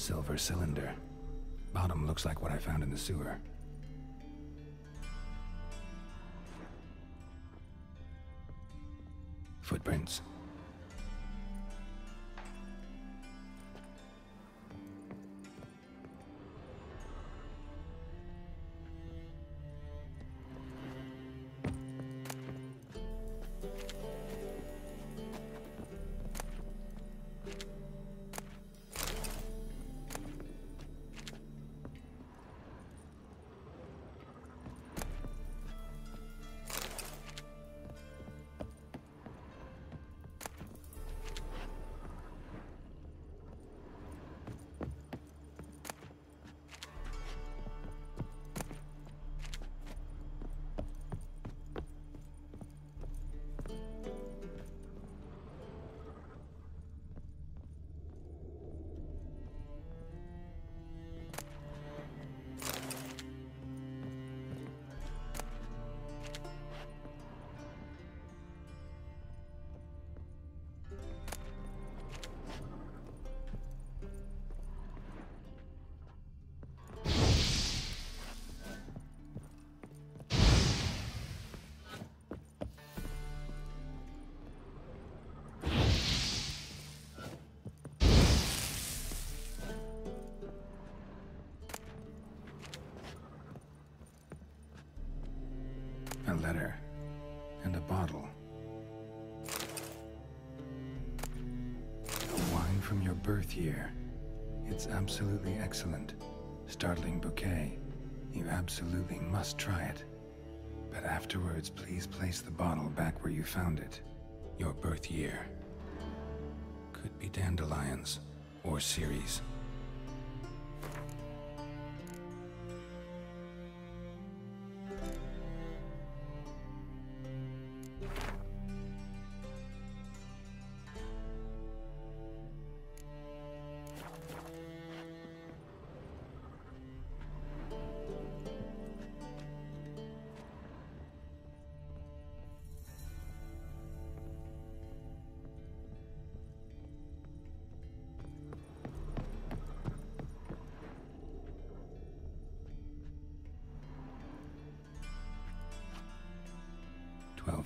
Silver cylinder. Bottom looks like what I found in the sewer. Footprints. A letter and a bottle. A wine from your birth year. It's absolutely excellent. Startling bouquet. You absolutely must try it. But afterwards, please place the bottle back where you found it. Your birth year. Could be dandelions or Ceres.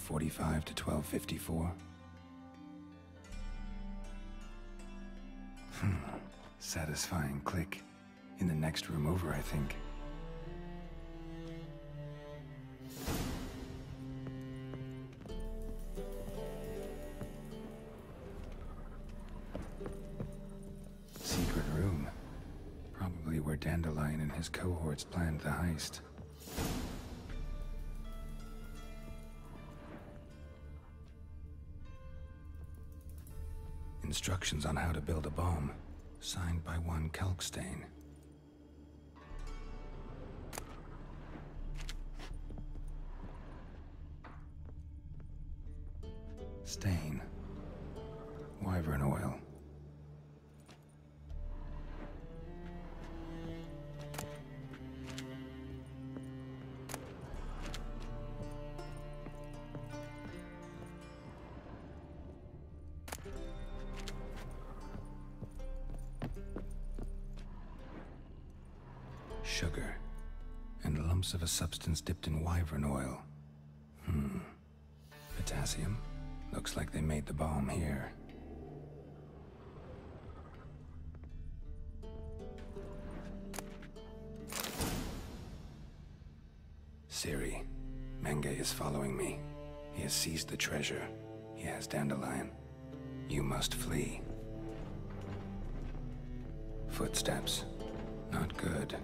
.45 to 12:54. Satisfying click. In the next room over, I think. Secret room. Probably where Dandelion and his cohorts planned the heist. Instructions on how to build a bomb, signed by one Kalkstain. Stain. Wyvern oil. Sugar, and lumps of a substance dipped in wyvern oil. Potassium? Looks like they made the bomb here. Siri, Menge is following me. He has seized the treasure. He has Dandelion. You must flee. Footsteps. Not good.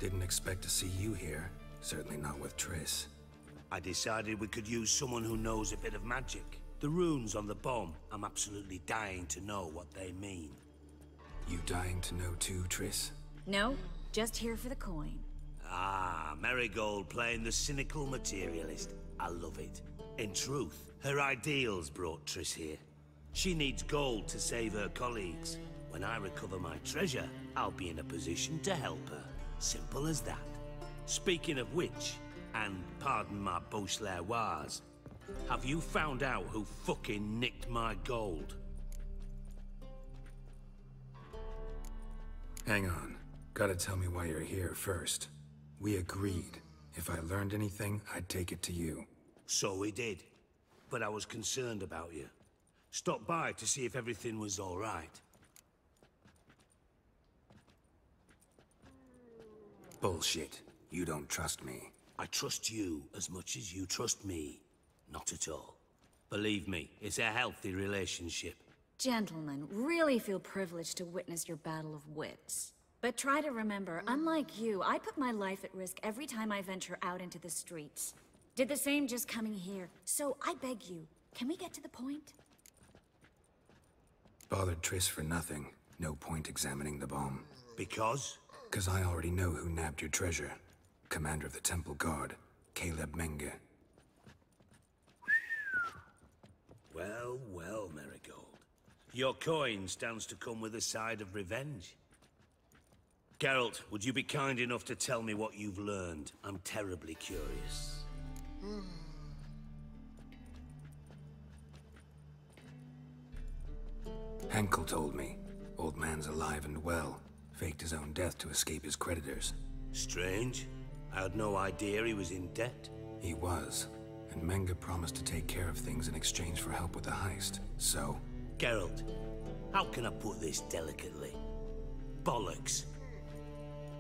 Didn't expect to see you here. Certainly not with Triss. I decided we could use someone who knows a bit of magic. The runes on the bomb, I'm absolutely dying to know what they mean. You dying to know too, Triss? No, just here for the coin. Ah, Marigold playing the cynical materialist. I love it. In truth, her ideals brought Triss here. She needs gold to save her colleagues. When I recover my treasure, I'll be in a position to help her. Simple as that. Speaking of which, and pardon my Beauclervoise, have you found out who fucking nicked my gold? Hang on. Gotta tell me why you're here first. We agreed. If I learned anything, I'd take it to you. So we did. But I was concerned about you. Stopped by to see if everything was all right. Bullshit. You don't trust me. I trust you as much as you trust me. Not at all. Believe me, it's a healthy relationship. Gentlemen, really feel privileged to witness your battle of wits. But try to remember, unlike you, I put my life at risk every time I venture out into the streets. Did the same just coming here. So I beg you, can we get to the point? Bothered Triss for nothing. No point examining the bomb. Because? 'Cause I already know who nabbed your treasure. Commander of the Temple Guard, Caleb Menge. Well, well, Marigold. Your coin stands to come with a side of revenge. Geralt, would you be kind enough to tell me what you've learned? I'm terribly curious. Henkel told me. Old man's alive and well. Faked his own death to escape his creditors. Strange. I had no idea he was in debt. He was. And Menge promised to take care of things in exchange for help with the heist. So? Geralt, how can I put this delicately? Bollocks.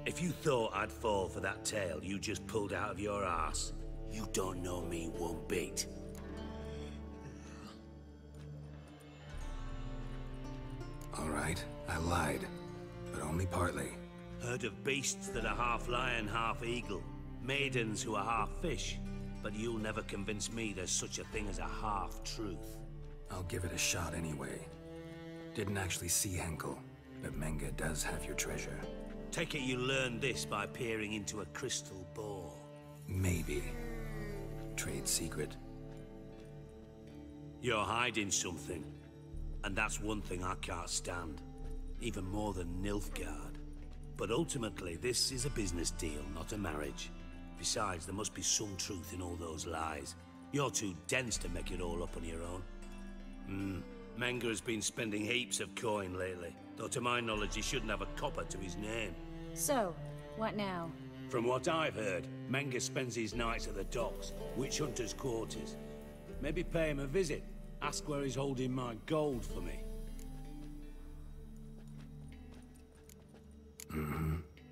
If you thought I'd fall for that tale you just pulled out of your arse, you don't know me one bit. All right, I lied. But only partly. Heard of beasts that are half lion, half eagle. Maidens who are half fish. But you'll never convince me there's such a thing as a half-truth. I'll give it a shot anyway. Didn't actually see Henkel, but Menge does have your treasure. Take it you learned this by peering into a crystal ball. Maybe. Trade secret. You're hiding something. And that's one thing I can't stand. Even more than Nilfgaard. But ultimately, this is a business deal, not a marriage. Besides, there must be some truth in all those lies. You're too dense to make it all up on your own. Menge has been spending heaps of coin lately. Though to my knowledge, he shouldn't have a copper to his name. So, what now? From what I've heard, Menge spends his nights at the docks, witch hunters' quarters. Maybe pay him a visit. Ask where he's holding my gold for me.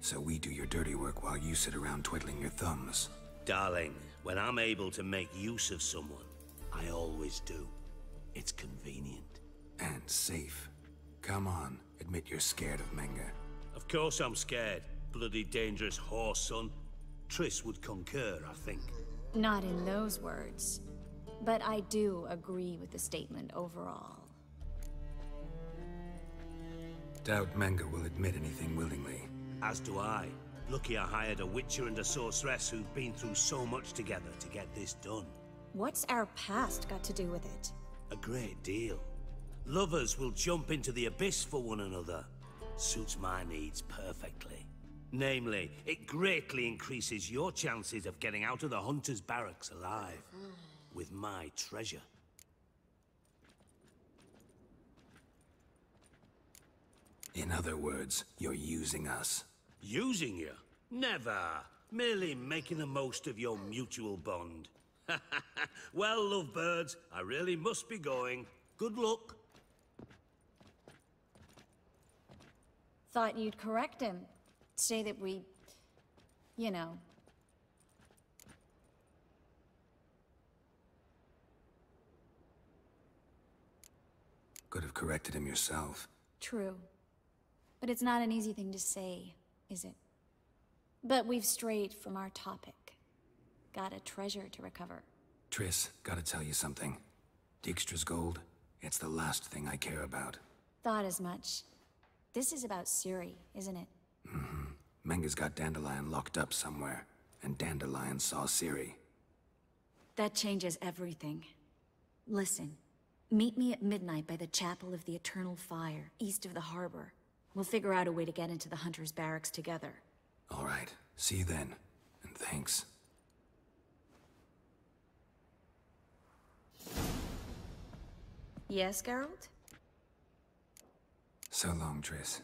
So we do your dirty work while you sit around twiddling your thumbs. Darling, when I'm able to make use of someone, I always do. It's convenient. And safe. Come on, admit you're scared of Menge. Of course I'm scared. Bloody dangerous horse, son. Triss would concur, I think. Not in those words. But I do agree with the statement overall. Doubt Menge will admit anything willingly. As do I. Lucky I hired a Wtcher and a sorceress who've been through so much together to get this done. What's our past got to do with it? A great deal. Lovers will jump into the abyss for one another. Suits my needs perfectly. Namely, it greatly increases your chances of getting out of the hunter's barracks alive. With my treasure. In other words, you're using us. Using you? Never. Merely making the most of your mutual bond. Well, lovebirds, I really must be going. Good luck. Thought you'd correct him. Say that we... you know... Could have corrected him yourself. True. But it's not an easy thing to say, is it? But we've strayed from our topic. Got a treasure to recover. Triss, gotta tell you something. Dijkstra's gold, it's the last thing I care about. Thought as much. This is about Ciri, isn't it? Mm-hmm. Menga's got Dandelion locked up somewhere, and Dandelion saw Ciri. That changes everything. Listen, meet me at midnight by the Chapel of the Eternal Fire, east of the harbor. We'll figure out a way to get into the Hunter's barracks together. All right, see you then, and thanks. Yes, Geralt? So long, Triss.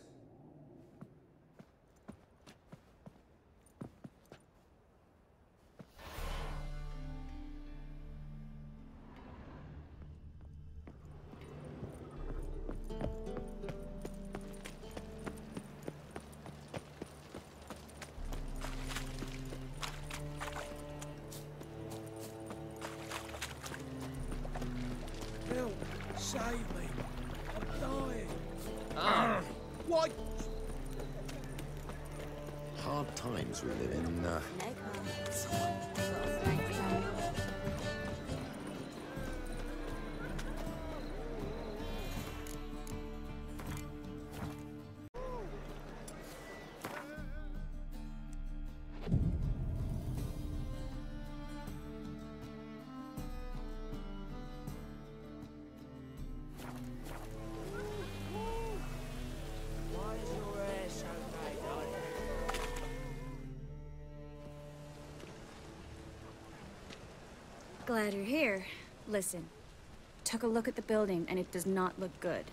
Save me. I'm dying. What? Hard times we live in. Glad you're here. Listen, took a look at the building and it does not look good.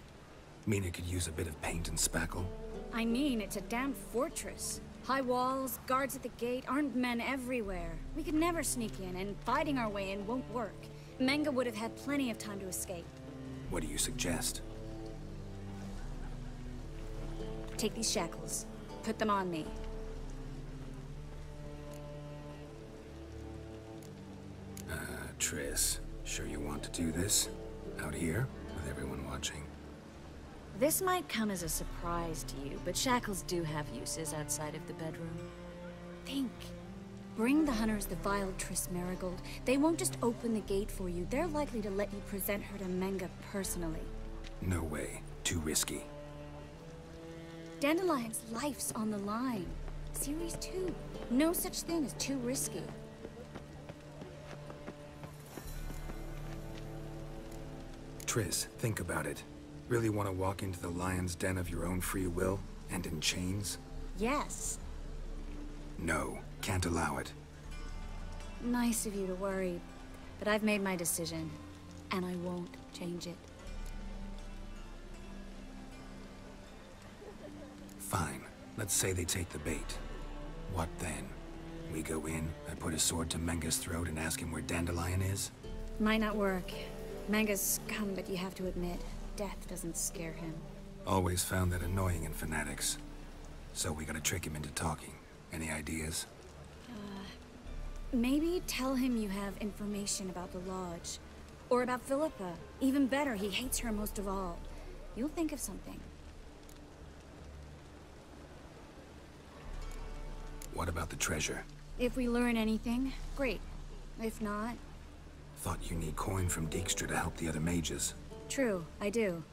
Mean it could use a bit of paint and spackle? I mean, it's a damn fortress. High walls, guards at the gate, armed men everywhere. We could never sneak in, and fighting our way in won't work. Menga would have had plenty of time to escape. What do you suggest? Take these shackles. Put them on me. Triss, sure you want to do this? Out here, with everyone watching? This might come as a surprise to you, but shackles do have uses outside of the bedroom. Think. Bring the hunters the vile Triss Marigold. They won't just open the gate for you. They're likely to let you present her to Menga personally. No way. Too risky. Dandelion's life's on the line. Ciri's too. No such thing as too risky. Triss, think about it. Really want to walk into the lion's den of your own free will, and in chains? Yes. No, can't allow it. Nice of you to worry, but I've made my decision, and I won't change it. Fine. Let's say they take the bait. What then? We go in, I put a sword to Menga's throat and ask him where Dandelion is? Might not work. Menga's scum, but you have to admit, death doesn't scare him. Always found that annoying in fanatics. So we gotta trick him into talking. Any ideas? Maybe tell him you have information about the Lodge. Or about Philippa. Even better, he hates her most of all. You'll think of something. What about the treasure? If we learn anything, great. If not... Thought you need coin from Dijkstra to help the other mages. True, I do.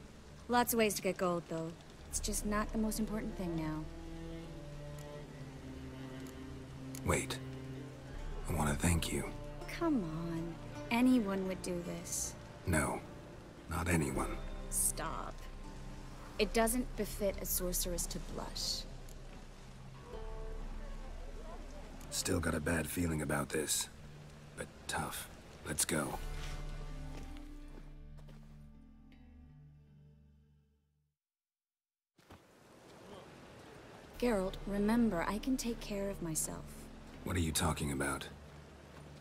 Lots of ways to get gold, though. It's just not the most important thing now. Wait. I want to thank you. Come on. Anyone would do this. No. Not anyone. Stop. It doesn't befit a sorceress to blush. Still got a bad feeling about this. But tough. Let's go. Geralt, remember, I can take care of myself. What are you talking about?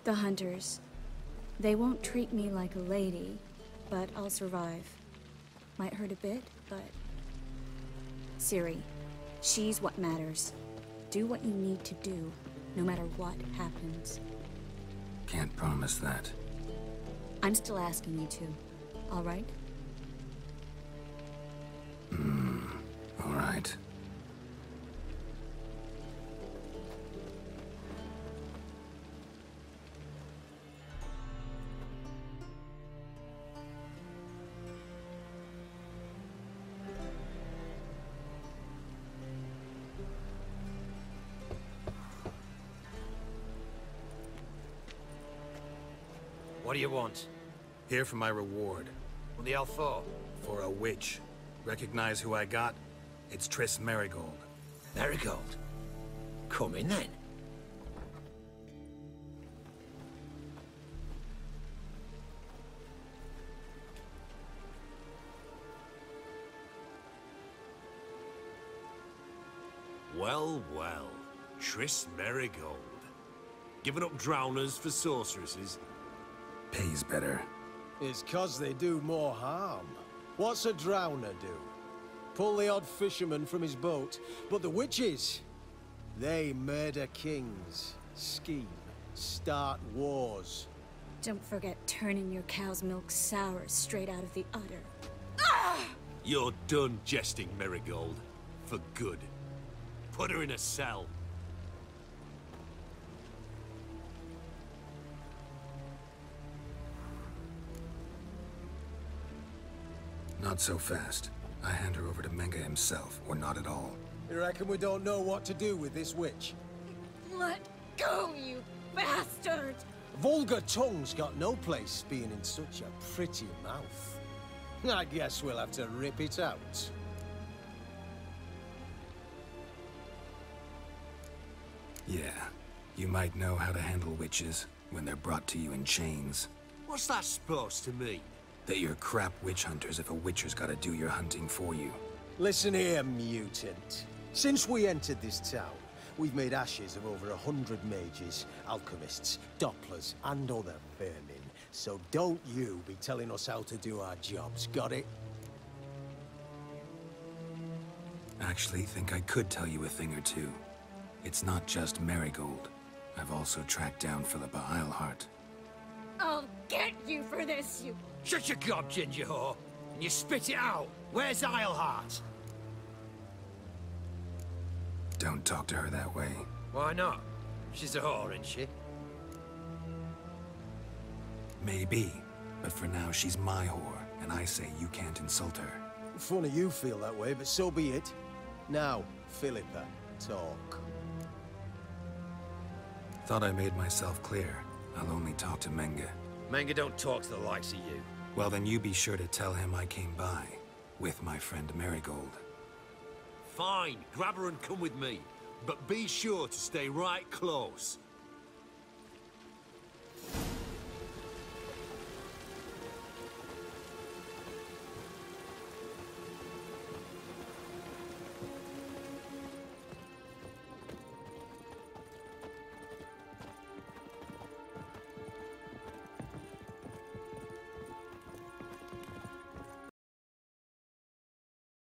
The hunters. They won't treat me like a lady, but I'll survive. Might hurt a bit, but... Ciri, she's what matters. Do what you need to do, no matter what happens. Can't promise that. I'm still asking you to, all right? All right. What do you want? Here for my reward. What the hell for? For a witch. Recognize who I got? It's Triss Merigold. Marigold? Come in then. Well, well. Triss Merigold. Giving up drowners for sorceresses? Pays better. It's 'cause they do more harm. What's a drowner do? Pull the odd fisherman from his boat. But the witches, they murder kings, scheme, start wars. Don't forget turning your cow's milk sour straight out of the udder. You're done jesting, Merigold. For good. Put her in a cell. Not so fast. I hand her over to Menga himself, or not at all. You reckon we don't know what to do with this witch? Let go, you bastard! Vulgar tongue's got no place being in such a pretty mouth. I guess we'll have to rip it out. Yeah, you might know how to handle witches when they're brought to you in chains. What's that supposed to mean? That you're crap witch hunters if a witcher's gotta do your hunting for you. Listen here, mutant. Since we entered this town, we've made ashes of over 100 mages, alchemists, dopplers, and other vermin. So don't you be telling us how to do our jobs, got it? Actually, think I could tell you a thing or two. It's not just Merigold. I've also tracked down Philippa Eilhart. I'll get you for this, you... Shut your gob, ginger whore, and you spit it out. Where's Eilhart? Don't talk to her that way. Why not? She's a whore, isn't she? Maybe, but for now she's my whore, and I say you can't insult her. Funny you feel that way, but so be it. Now, Philippa, talk. Thought I made myself clear. I'll only talk to Menga. Menga don't talk to the likes of you. Well, then you be sure to tell him I came by, with my friend Merigold. Fine, grab her and come with me. But be sure to stay right close.